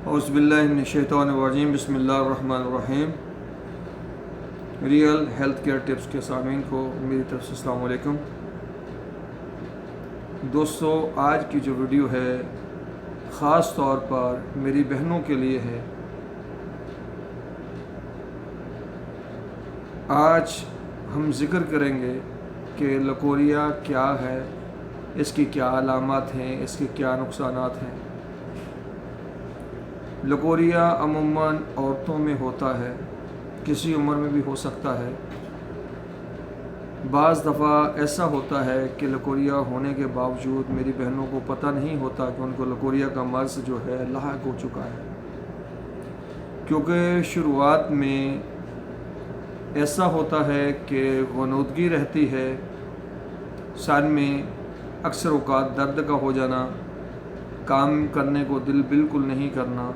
اعوذ باللہ من الشیطان الرجیم، بسم اللہ الرحمن الرحیم۔ ریئل ہیلتھ کیئر ٹپس کے سامعین کو میری طرف سے السلام علیکم۔ دوستو، آج کی جو ویڈیو ہے خاص طور پر میری بہنوں کے لیے ہے۔ آج ہم ذکر کریں گے کہ لکوریا کیا ہے، اس کی کیا علامات ہیں، اس کے کیا نقصانات ہیں۔ لکوریا عموماً عورتوں میں ہوتا ہے، کسی عمر میں بھی ہو سکتا ہے۔ بعض دفعہ ایسا ہوتا ہے کہ لکوریا ہونے کے باوجود میری بہنوں کو پتہ نہیں ہوتا کہ ان کو لکوریا کا مرض جو ہے لاحق ہو چکا ہے، کیونکہ شروعات میں ایسا ہوتا ہے کہ غنودگی رہتی ہے، سر میں اکثر اوقات درد کا ہو جانا، کام کرنے کو دل بالکل نہیں کرنا،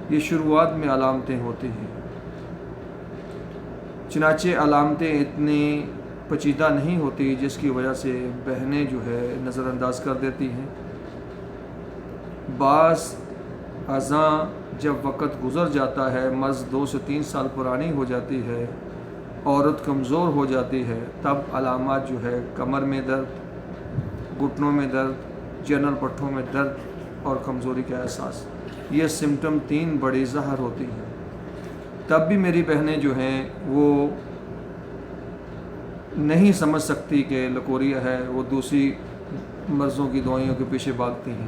یہ شروعات میں علامتیں ہوتی ہیں۔ چنانچہ علامتیں اتنی پیچیدہ نہیں ہوتی جس کی وجہ سے بہنیں جو ہے نظر انداز کر دیتی ہیں۔ بعض ازاں جب وقت گزر جاتا ہے، مرض 2 سے 3 سال پرانی ہو جاتی ہے، عورت کمزور ہو جاتی ہے، تب علامات جو ہے کمر میں درد، گھٹنوں میں درد، جنرل پٹھوں میں درد اور کمزوری کا احساس، یہ سمٹم 3 بڑی ظاہر ہوتی ہیں۔ تب بھی میری بہنیں جو ہیں وہ نہیں سمجھ سکتی کہ لکوریا ہے، وہ دوسری مرضوں کی دوائیوں کے پیچھے بھاگتی ہیں۔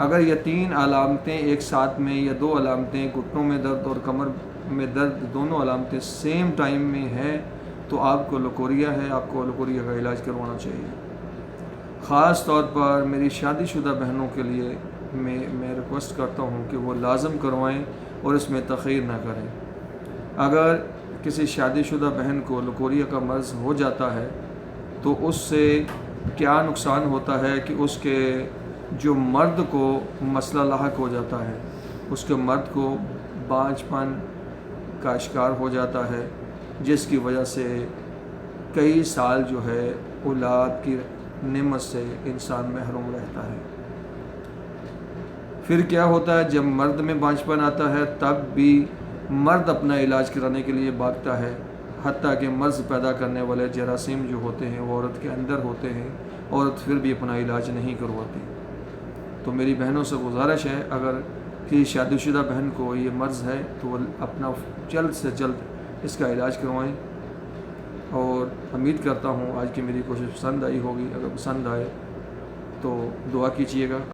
اگر یہ 3 علامتیں ایک ساتھ میں یا 2 علامتیں، گھٹنوں میں درد اور کمر میں درد، دونوں علامتیں سیم ٹائم میں ہیں تو آپ کو لکوریا ہے، آپ کو لکوریا کا علاج کروانا چاہیے۔ خاص طور پر میری شادی شدہ بہنوں کے لیے میں ریکویسٹ کرتا ہوں کہ وہ لازم کروائیں اور اس میں تاخیر نہ کریں۔ اگر کسی شادی شدہ بہن کو لکوریا کا مرض ہو جاتا ہے تو اس سے کیا نقصان ہوتا ہے کہ اس کے جو مرد کو مسئلہ لاحق ہو جاتا ہے، اس کے مرد کو بانجھ پن کا شکار ہو جاتا ہے، جس کی وجہ سے کئی سال جو ہے اولاد کی نعمت سے انسان محروم رہتا ہے۔ پھر کیا ہوتا ہے، جب مرد میں بانجھ پن آتا ہے تب بھی مرد اپنا علاج کرانے کے لیے بھاگتا ہے، حتیٰ کہ مرض پیدا کرنے والے جراثیم جو ہوتے ہیں وہ عورت کے اندر ہوتے ہیں، عورت پھر بھی اپنا علاج نہیں کرواتی۔ تو میری بہنوں سے گزارش ہے، اگر کسی شادی شدہ بہن کو یہ مرض ہے تو وہ اپنا جلد سے جلد اس کا علاج کروائیں، اور امید کرتا ہوں آج کی میری کوشش پسند آئی ہوگی۔ اگر پسند آئے تو دعا کیجیے گا۔